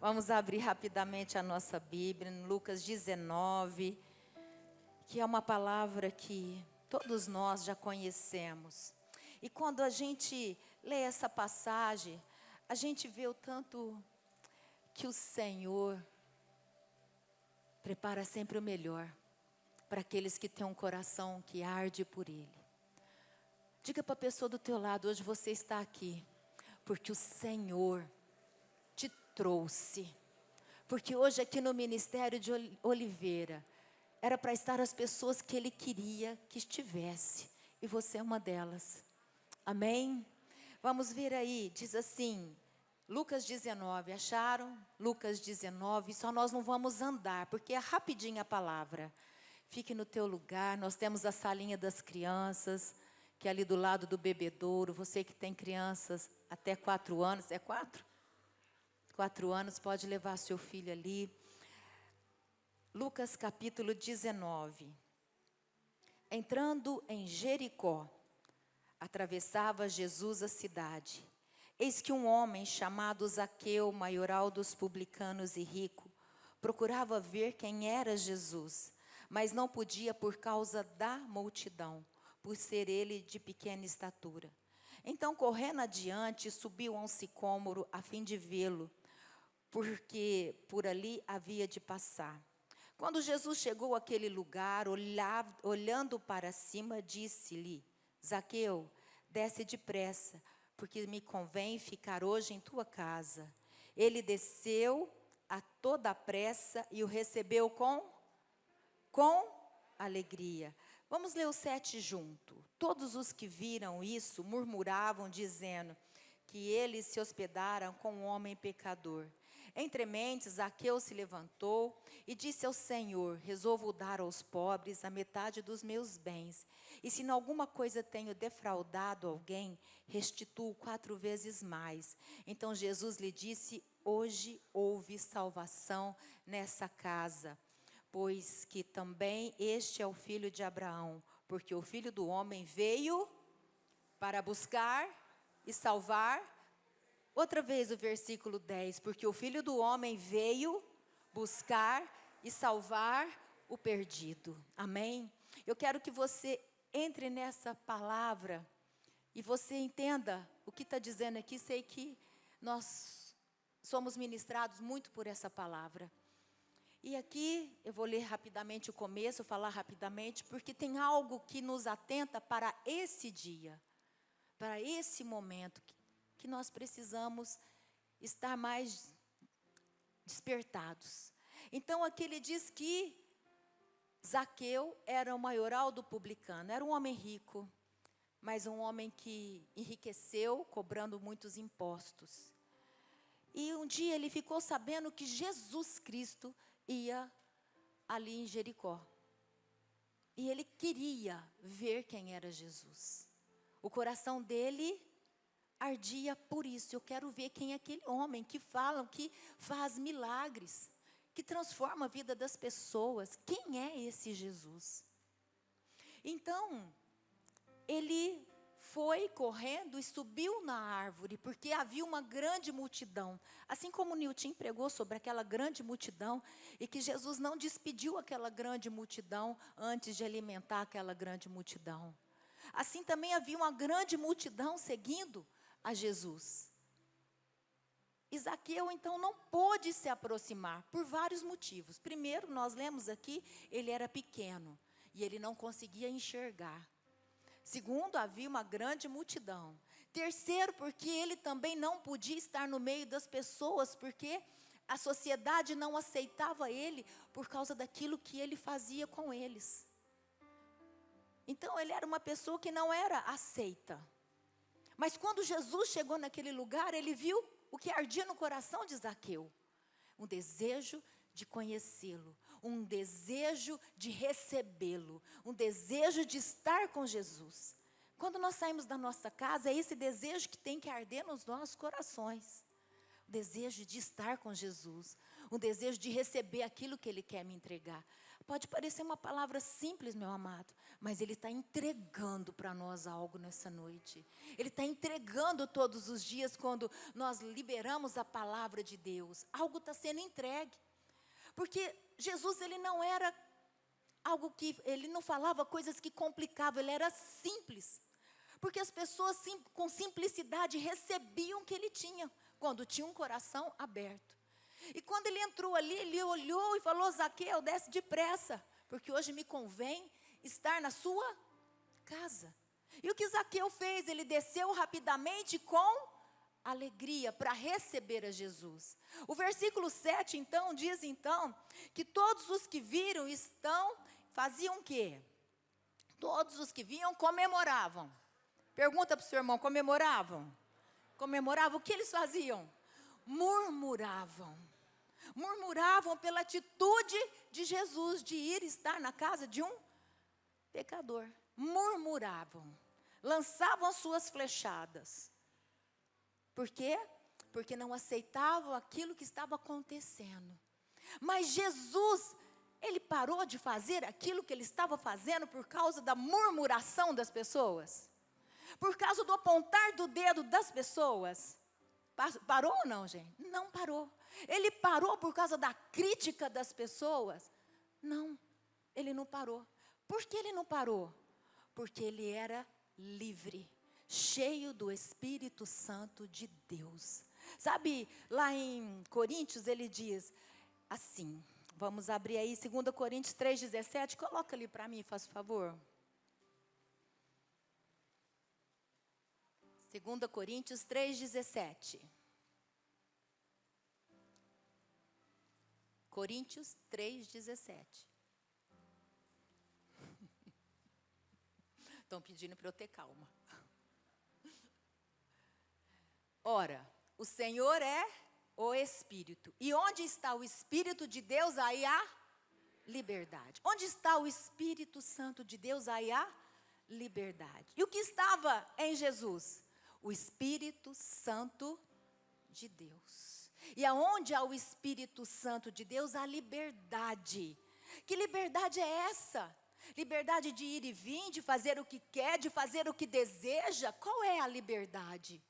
Vamos abrir rapidamente a nossa Bíblia, em Lucas 19, que é uma palavra que todos nós já conhecemos. E quando a gente lê essa passagem, a gente vê o tanto que o Senhor prepara sempre o melhor para aqueles que têm um coração que arde por Ele. Diga para a pessoa do teu lado, hoje você está aqui, porque o Senhor te trouxe. Porque hoje aqui no Ministério de Oliveira, era para estar as pessoas que Ele queria que estivesse. E você é uma delas. Amém? Vamos ver aí, diz assim, Lucas 19, acharam? Lucas 19, só nós não vamos andar, porque é rapidinho a palavra. Fique no teu lugar, nós temos a salinha das crianças, que é ali do lado do bebedouro. Você que tem crianças até 4 anos, é 4? 4 anos, pode levar seu filho ali. Lucas capítulo 19. Entrando em Jericó, atravessava Jesus a cidade. Eis que um homem chamado Zaqueu, maioral dos publicanos e rico, procurava ver quem era Jesus, mas não podia por causa da multidão, por ser ele de pequena estatura. Então, correndo adiante, subiu a um sicômoro a fim de vê-lo, porque por ali havia de passar. Quando Jesus chegou àquele lugar, olhando para cima, disse-lhe: Zaqueu, desce depressa, porque me convém ficar hoje em tua casa. Ele desceu a toda a pressa e o recebeu com alegria. Vamos ler o 7 junto. Todos os que viram isso murmuravam, dizendo que eles se hospedaram com um homem pecador. Entre mentes, Zaqueu se levantou e disse ao Senhor: resolvo dar aos pobres a metade dos meus bens. E se em alguma coisa tenho defraudado alguém, restituo 4 vezes mais. Então Jesus lhe disse: hoje houve salvação nessa casa, pois que também este é o filho de Abraão, porque o Filho do Homem veio para buscar e salvar. Outra vez o versículo 10, porque o Filho do Homem veio buscar e salvar o perdido. Amém? Eu quero que você entre nessa palavra e você entenda o que está dizendo aqui. Sei que nós somos ministrados muito por essa palavra. E aqui eu vou ler rapidamente o começo, falar rapidamente, porque tem algo que nos atenta para esse dia, para esse momento, que nós precisamos estar mais despertados. Então aqui ele diz que Zaqueu era o maioral do publicano, era um homem rico, mas um homem que enriqueceu cobrando muitos impostos. E um dia ele ficou sabendo que Jesus Cristo ia ali em Jericó. E ele queria ver quem era Jesus. O coração dele ardia por isso. Eu quero ver quem é aquele homem que falam que faz milagres, que transforma a vida das pessoas. Quem é esse Jesus? Então, ele foi correndo e subiu na árvore, porque havia uma grande multidão. Assim como Newton pregou sobre aquela grande multidão, e que Jesus não despediu aquela grande multidão antes de alimentar aquela grande multidão. Assim também havia uma grande multidão seguindo a Jesus. Zaqueu então não pôde se aproximar por vários motivos. Primeiro, nós lemos aqui, ele era pequeno e ele não conseguia enxergar. Segundo, havia uma grande multidão. Terceiro, porque ele também não podia estar no meio das pessoas, porque a sociedade não aceitava ele por causa daquilo que ele fazia com eles. Então ele era uma pessoa que não era aceita. Mas quando Jesus chegou naquele lugar, ele viu o que ardia no coração de Zaqueu. Um desejo de conhecê-lo, um desejo de recebê-lo, um desejo de estar com Jesus. Quando nós saímos da nossa casa, é esse desejo que tem que arder nos nossos corações. desejo de estar com Jesus, um desejo de receber aquilo que Ele quer me entregar. Pode parecer uma palavra simples, meu amado, mas Ele está entregando para nós algo nessa noite. Ele está entregando todos os dias quando nós liberamos a palavra de Deus. Algo está sendo entregue. Porque Jesus, Ele não era algo que, Ele não falava coisas que complicavam, Ele era simples. Porque as pessoas com simplicidade recebiam o que Ele tinha, quando tinha um coração aberto. E quando Ele entrou ali, Ele olhou e falou: Zaqueu, desce depressa, porque hoje me convém estar na sua casa. E o que Zaqueu fez? Ele desceu rapidamente com alegria para receber a Jesus. O versículo 7, então, diz então, que todos os que viram faziam o quê? Todos os que vinham comemoravam. Pergunta para o seu irmão, comemoravam? Comemoravam, o que eles faziam? Murmuravam. Murmuravam pela atitude de Jesus, de ir estar na casa de um pecador. Murmuravam, lançavam suas flechadas. Por quê? Porque não aceitavam aquilo que estava acontecendo. Mas Jesus, Ele parou de fazer aquilo que Ele estava fazendo por causa da murmuração das pessoas? Por causa do apontar do dedo das pessoas? Parou ou não, gente? Não parou. Ele parou por causa da crítica das pessoas? Não, Ele não parou. Por que Ele não parou? Porque Ele era livre, cheio do Espírito Santo de Deus. Sabe, lá em Coríntios ele diz assim, vamos abrir aí 2 Coríntios 3,17, coloca ali para mim, faz favor. 2 Coríntios 3,17. Coríntios 3,17. Estão pedindo para eu ter calma. Ora, o Senhor é o Espírito. E onde está o Espírito de Deus, aí há liberdade. Onde está o Espírito Santo de Deus, aí há liberdade. E o que estava em Jesus? O Espírito Santo de Deus. E aonde há o Espírito Santo de Deus, há liberdade. Que liberdade é essa? Liberdade de ir e vir, de fazer o que quer, de fazer o que deseja. Qual é a liberdade?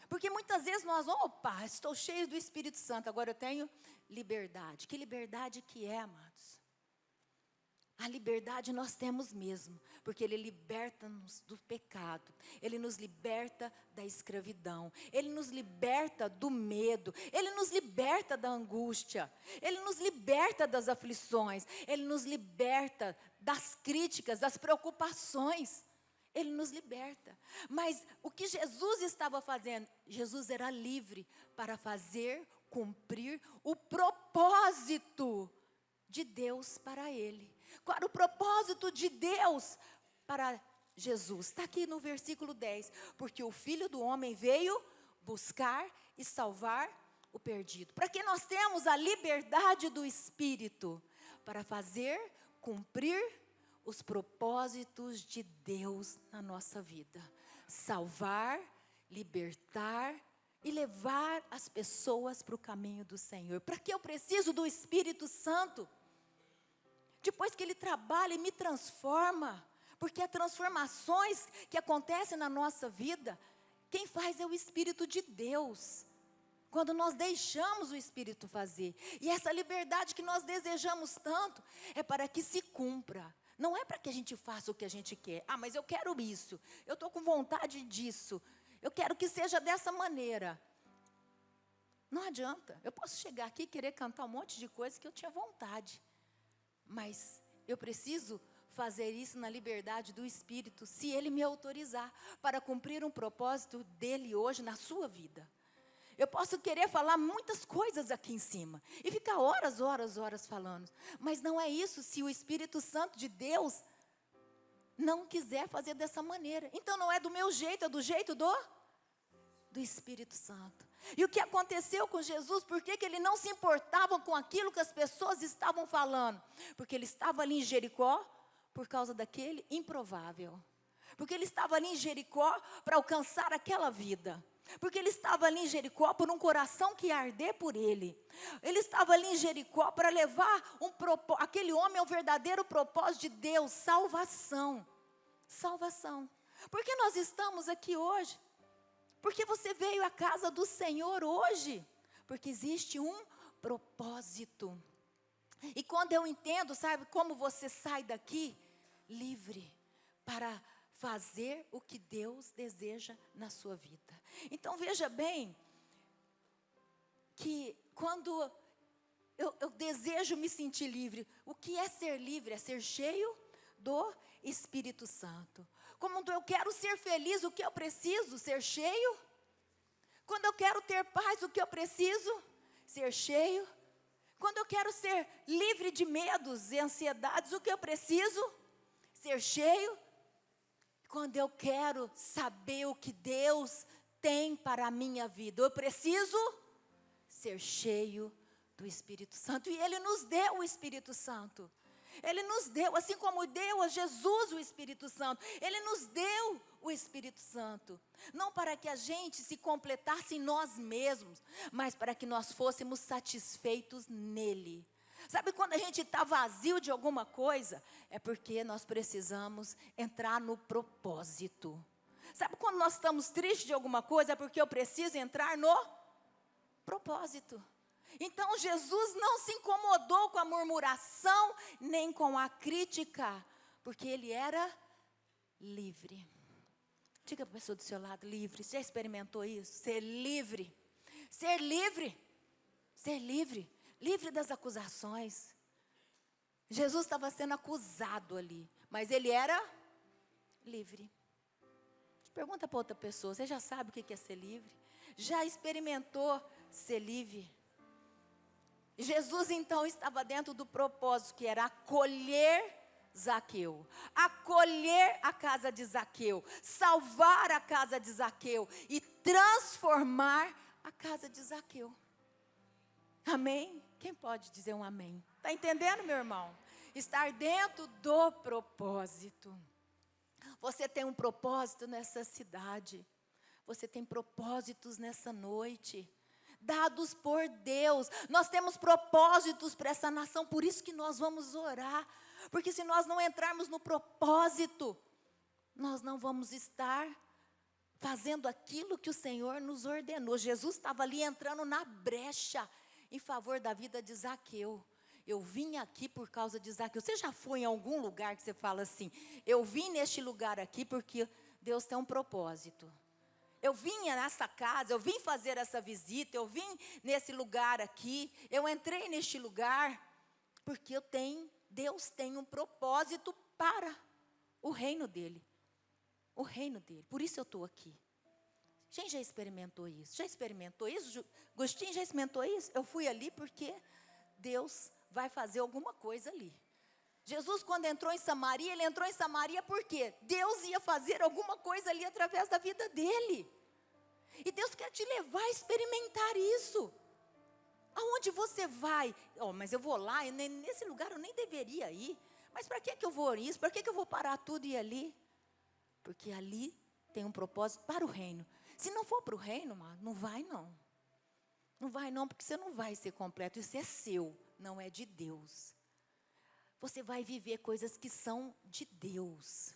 Porque muitas vezes nós, opa, estou cheio do Espírito Santo, agora eu tenho liberdade. Que liberdade que é, amados? A liberdade nós temos mesmo, porque Ele liberta-nos do pecado, Ele nos liberta da escravidão, Ele nos liberta do medo, Ele nos liberta da angústia, Ele nos liberta das aflições, Ele nos liberta das críticas, das preocupações. Ele nos liberta. Mas o que Jesus estava fazendo? Jesus era livre para fazer cumprir o propósito de Deus para ele. Qual era o propósito de Deus para Jesus? Está aqui no versículo 10. Porque o Filho do Homem veio buscar e salvar o perdido. Para que nós temos a liberdade do Espírito? Para fazer cumprir os propósitos de Deus na nossa vida. Salvar, libertar e levar as pessoas para o caminho do Senhor. Para que eu preciso do Espírito Santo? Depois que Ele trabalha e me transforma, porque as transformações que acontecem na nossa vida, quem faz é o Espírito de Deus. Quando nós deixamos o Espírito fazer. E essa liberdade que nós desejamos tanto, é para que se cumpra. Não é para que a gente faça o que a gente quer. Ah, mas eu quero isso. Eu estou com vontade disso. Eu quero que seja dessa maneira. Não adianta. Eu posso chegar aqui e querer cantar um monte de coisa que eu tinha vontade. Mas eu preciso fazer isso na liberdade do Espírito, se Ele me autorizar, para cumprir um propósito dEle hoje na sua vida. Eu posso querer falar muitas coisas aqui em cima, e ficar horas falando, mas não é isso se o Espírito Santo de Deus não quiser fazer dessa maneira. Então não é do meu jeito, é do jeito do Espírito Santo. E o que aconteceu com Jesus? Por que Ele não se importava com aquilo que as pessoas estavam falando? Porque Ele estava ali em Jericó por causa daquele improvável. Porque Ele estava ali em Jericó para alcançar aquela vida. Porque ele estava ali em Jericó por um coração que ia arder por ele. Ele estava ali em Jericó para levar aquele homem ao verdadeiro propósito de Deus, salvação. Salvação. Por que nós estamos aqui hoje? Porque você veio à casa do Senhor hoje. Porque existe um propósito. E quando eu entendo, sabe, como você sai daqui livre para fazer o que Deus deseja na sua vida. Então veja bem, que quando eu desejo me sentir livre, o que é ser livre? É ser cheio do Espírito Santo. Quando eu quero ser feliz, o que eu preciso? Ser cheio. Quando eu quero ter paz, o que eu preciso? Ser cheio. Quando eu quero ser livre de medos e ansiedades, o que eu preciso? Ser cheio. Quando eu quero saber o que Deus tem para a minha vida, eu preciso ser cheio do Espírito Santo. E Ele nos deu o Espírito Santo. Ele nos deu, assim como deu a Jesus o Espírito Santo. Ele nos deu o Espírito Santo. Não para que a gente se completasse em nós mesmos, mas para que nós fôssemos satisfeitos nele. Sabe quando a gente está vazio de alguma coisa? É porque nós precisamos entrar no propósito. Sabe quando nós estamos tristes de alguma coisa? É porque eu preciso entrar no propósito. Então Jesus não se incomodou com a murmuração, nem com a crítica, porque Ele era livre. Diga para a pessoa do seu lado, livre. Você já experimentou isso? Ser livre. Ser livre. Ser livre. Livre das acusações. Jesus estava sendo acusado ali, mas ele era livre. Pergunta para outra pessoa, você já sabe o que é ser livre? Já experimentou ser livre? Jesus então estava dentro do propósito que era acolher Zaqueu, acolher a casa de Zaqueu, salvar a casa de Zaqueu e transformar a casa de Zaqueu. Amém? Quem pode dizer um amém? Está entendendo, meu irmão? Estar dentro do propósito. Você tem um propósito nessa cidade. Você tem propósitos nessa noite. Dados por Deus. Nós temos propósitos para essa nação. Por isso que nós vamos orar. Porque se nós não entrarmos no propósito, nós não vamos estar fazendo aquilo que o Senhor nos ordenou. Jesus estava ali entrando na brecha em favor da vida de Zaqueu. Eu vim aqui por causa de Zaqueu. Você já foi em algum lugar que você fala assim, eu vim neste lugar aqui porque Deus tem um propósito. Eu vim nessa casa, eu vim fazer essa visita, eu vim nesse lugar aqui, eu entrei neste lugar porque Deus tem um propósito para o reino dele. O reino dele. Por isso eu estou aqui. Quem já experimentou isso? Já experimentou isso? Agostinho já experimentou isso? Eu fui ali porque Deus vai fazer alguma coisa ali. Jesus, quando entrou em Samaria, ele entrou em Samaria porque Deus ia fazer alguma coisa ali através da vida dele. E Deus quer te levar a experimentar isso. Aonde você vai? Mas eu vou lá, nesse lugar eu nem deveria ir. Mas para que eu vou isso? Para que eu vou parar tudo e ir ali? Porque ali tem um propósito para o reino. Se não for para o reino, não vai não. Não vai não, porque você não vai ser completo. Isso é seu, não é de Deus. Você vai viver coisas que são de Deus.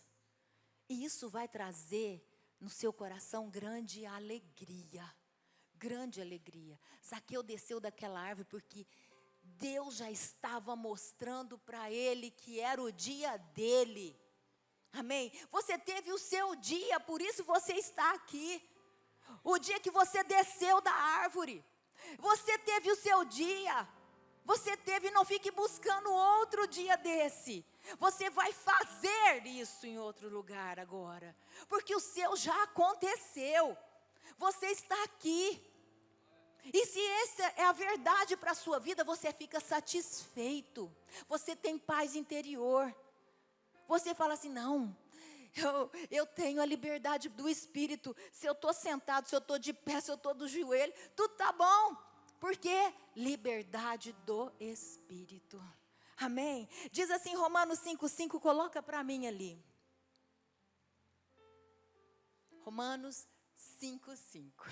E isso vai trazer no seu coração grande alegria. Grande alegria. Zaqueu desceu daquela árvore porque Deus já estava mostrando para ele que era o dia dele. Amém? Você teve o seu dia, por isso você está aqui. O dia que você desceu da árvore. Você teve o seu dia. Você teve, não fique buscando outro dia desse. Você vai fazer isso em outro lugar agora. Porque o seu já aconteceu. Você está aqui. E se essa é a verdade para a sua vida, você fica satisfeito. Você tem paz interior. Você fala assim, não, eu tenho a liberdade do Espírito. Se eu estou sentado, se eu estou de pé, se eu estou do joelho, tudo está bom. Por quê? Liberdade do Espírito. Amém? Diz assim, Romanos 5:5, coloca para mim ali. Romanos 5:5.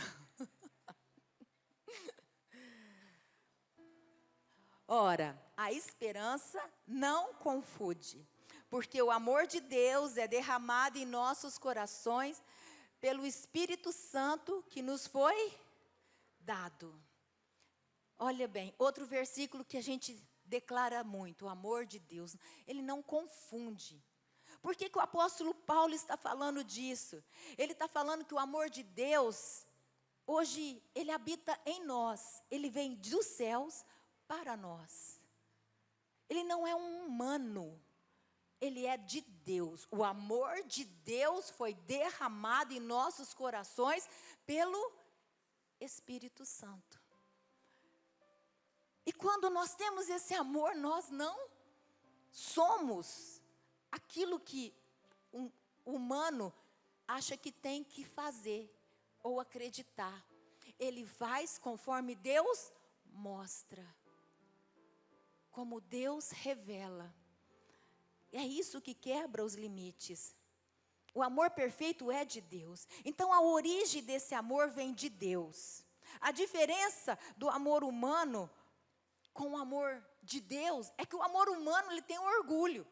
Ora, a esperança não confunde, porque o amor de Deus é derramado em nossos corações pelo Espírito Santo que nos foi dado. Olha bem, outro versículo que a gente declara muito, o amor de Deus, ele não confunde. Por que o apóstolo Paulo está falando disso? Ele está falando que o amor de Deus, hoje, ele habita em nós, ele vem dos céus para nós. Ele não é um humano, ele é de Deus. O amor de Deus foi derramado em nossos corações pelo Espírito Santo. E quando nós temos esse amor, nós não somos aquilo que um humano acha que tem que fazer ou acreditar. Ele faz conforme Deus mostra, como Deus revela. É isso que quebra os limites. O amor perfeito é de Deus. Então a origem desse amor vem de Deus. A diferença do amor humano com o amor de Deus é que o amor humano ele tem orgulho.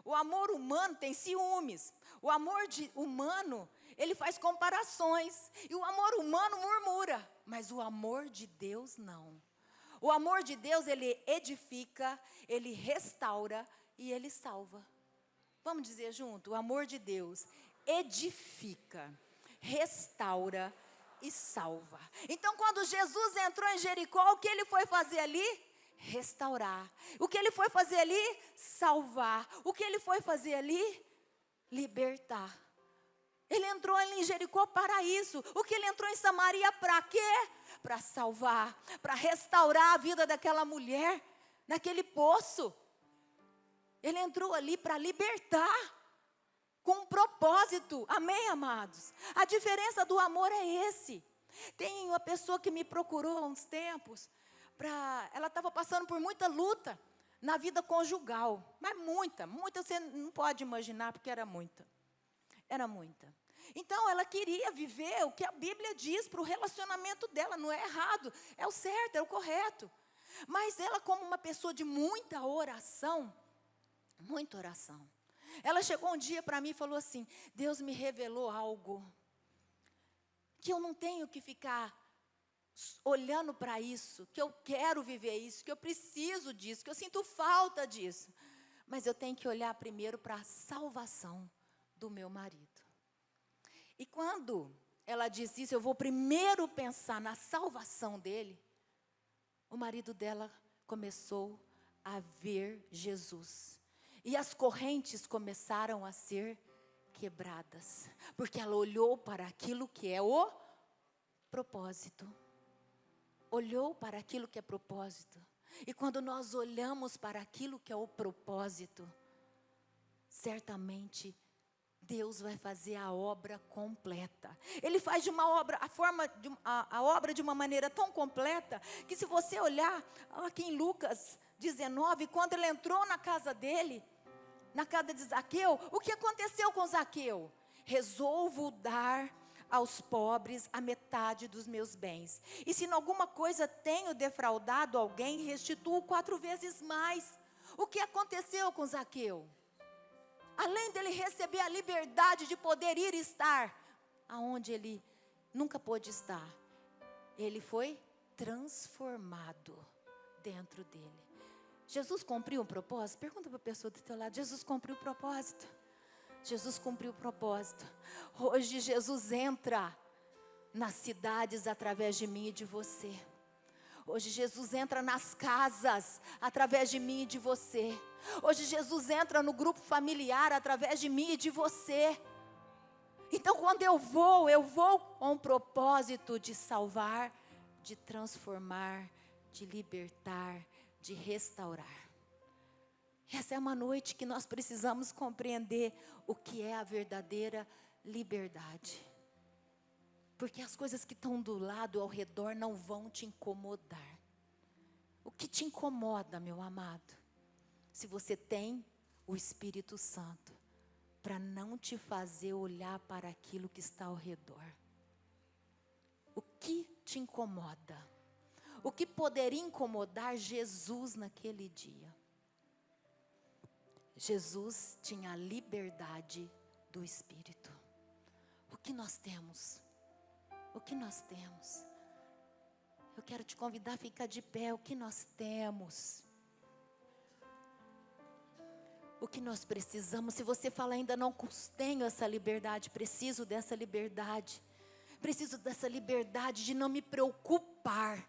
O amor humano tem ciúmes. O amor humano, ele faz comparações. E o amor humano murmura. Mas o amor de Deus não. O amor de Deus, ele edifica, ele restaura e ele salva. Vamos dizer junto? O amor de Deus edifica, restaura e salva. Então, quando Jesus entrou em Jericó, o que ele foi fazer ali? Restaurar. O que ele foi fazer ali? Salvar. O que ele foi fazer ali? Libertar. Ele entrou ali em Jericó para isso. O que ele entrou em Samaria para quê? Para salvar, para restaurar a vida daquela mulher, naquele poço. Ele entrou ali para libertar, com um propósito. Amém, amados? A diferença do amor é esse. Tem uma pessoa que me procurou há uns tempos, ela estava passando por muita luta na vida conjugal. Mas muita, você não pode imaginar, porque era muita. Era muita. Então, ela queria viver o que a Bíblia diz para o relacionamento dela. Não é errado, é o certo, é o correto. Mas ela, como uma pessoa de muita oração, ela chegou um dia para mim e falou assim: Deus me revelou algo, que eu não tenho que ficar olhando para isso, que eu quero viver isso, que eu preciso disso, que eu sinto falta disso. Mas eu tenho que olhar primeiro para a salvação do meu marido. E quando ela disse isso, eu vou primeiro pensar na salvação dele. O marido dela começou a ver Jesus. E as correntes começaram a ser quebradas. Porque ela olhou para aquilo que é o propósito. Olhou para aquilo que é propósito. E quando nós olhamos para aquilo que é o propósito, certamente Deus vai fazer a obra completa. Ele faz de uma obra, a obra de uma maneira tão completa, que se você olhar aqui em Lucas 19, quando ele entrou na casa dele, na casa de Zaqueu, o que aconteceu com Zaqueu? Resolvo dar aos pobres a metade dos meus bens. E se em alguma coisa tenho defraudado alguém, restituo 4 vezes mais. O que aconteceu com Zaqueu? Além dele receber a liberdade de poder ir e estar aonde ele nunca pôde estar, ele foi transformado dentro dele. Jesus cumpriu um propósito? Pergunta para a pessoa do teu lado: Jesus cumpriu o propósito? Jesus cumpriu o propósito. Hoje Jesus entra nas cidades através de mim e de você. Hoje Jesus entra nas casas através de mim e de você. Hoje Jesus entra no grupo familiar através de mim e de você. Então quando eu vou com o propósito de salvar, de transformar, de libertar, de restaurar. Essa é uma noite que nós precisamos compreender o que é a verdadeira liberdade. Porque as coisas que estão do lado, ao redor, não vão te incomodar. O que te incomoda, meu amado? Se você tem o Espírito Santo para não te fazer olhar para aquilo que está ao redor. que te incomoda? O que poderia incomodar Jesus naquele dia? Jesus tinha a liberdade do Espírito. O que nós temos? O que nós temos? Eu quero te convidar a ficar de pé. O que nós temos? O que nós precisamos? Se você fala, ainda não tenho essa liberdade, preciso dessa liberdade. Preciso dessa liberdade de não me preocupar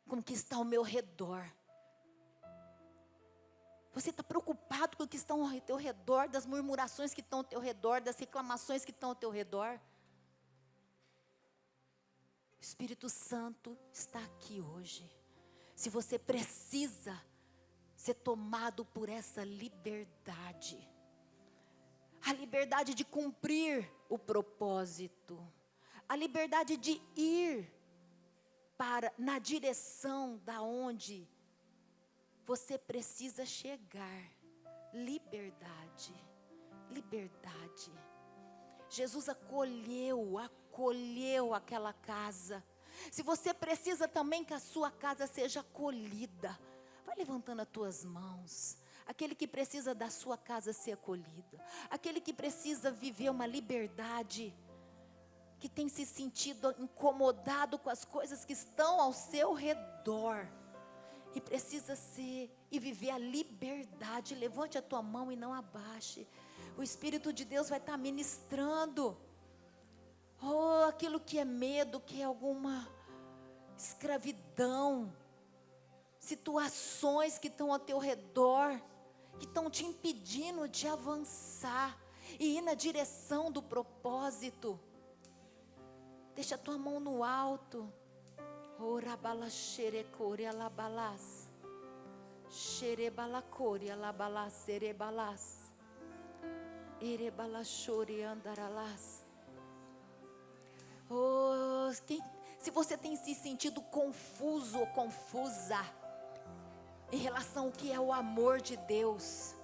com o que está ao meu redor. Você está preocupado com o que está ao teu redor, das murmurações que estão ao teu redor, das reclamações que estão ao teu redor? O Espírito Santo está aqui hoje. Se você precisa ser tomado por essa liberdade, a liberdade de cumprir o propósito, a liberdade de ir na direção da onde você precisa chegar. Liberdade, liberdade. Jesus acolheu aquela casa. Se você precisa também que a sua casa seja acolhida, vai levantando as tuas mãos. Aquele que precisa da sua casa ser acolhido, aquele que precisa viver uma liberdade, que tem se sentido incomodado com as coisas que estão ao seu redor, e precisa ser e viver a liberdade. Levante a tua mão e não abaixe. O Espírito de Deus vai estar ministrando. Oh, aquilo que é medo, que é alguma escravidão, situações que estão ao teu redor, que estão te impedindo de avançar e ir na direção do propósito. Deixa a tua mão no alto. Ora bala xerecore alabalas, xerebala core alabalas, serebalas, erebala chore andaralas. Oh, se você tem se sentido confuso ou confusa em relação ao que é o amor de Deus,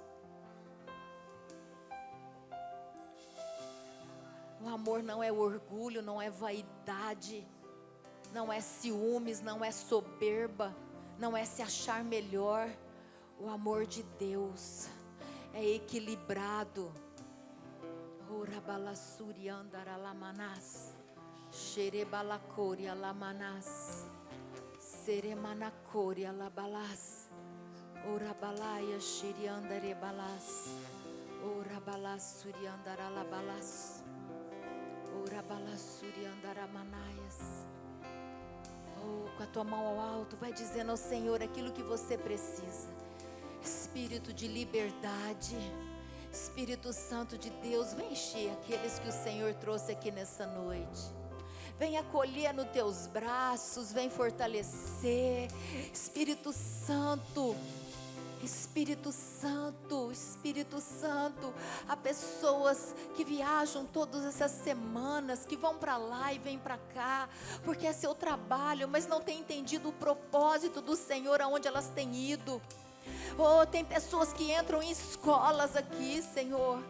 o amor não é orgulho, não é vaidade, não é ciúmes, não é soberba, não é se achar melhor. O amor de Deus é equilibrado. Ora bala suri andaralamanás, xerebalacori alamanás, seremanacori alabalás, ora balaia xeriandarebalás, ora balás suri andaralabalás, ora balás suri andaramanaias. Oh, com a tua mão ao alto, vai dizendo ao Senhor aquilo que você precisa. Espírito de liberdade, Espírito Santo de Deus, vem encher aqueles que o Senhor trouxe aqui nessa noite. Vem acolher nos teus braços, vem fortalecer. Espírito Santo, Espírito Santo, Espírito Santo. Há pessoas que viajam todas essas semanas, que vão para lá e vêm para cá, porque é seu trabalho, mas não tem entendido o propósito do Senhor aonde elas têm ido. Oh, tem pessoas que entram em escolas aqui, Senhor,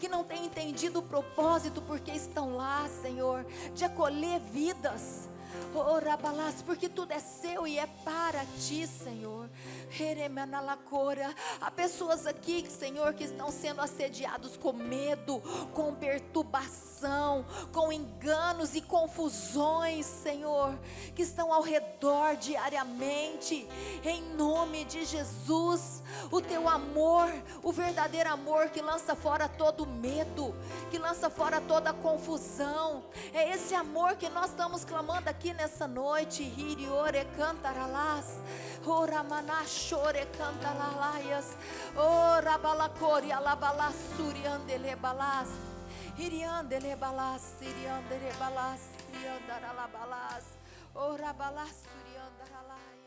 que não têm entendido o propósito porque estão lá, Senhor, de acolher vidas. Ora balás, porque tudo é seu e é para ti, Senhor. Há pessoas aqui, Senhor, que estão sendo assediados com medo, com perturbação, com enganos e confusões, Senhor, que estão ao redor diariamente. Em nome de Jesus, o teu amor, o verdadeiro amor que lança fora todo medo, que lança fora toda confusão, é esse amor que nós estamos clamando aqui nessa noite. Hiriore cantaralás, ora manachore cantalalaias, ora balacori alabalás, suriandelebalás, hiriandelebalás, siriandelebalás, siriandaralabalás, ora balás, suriandaralaias.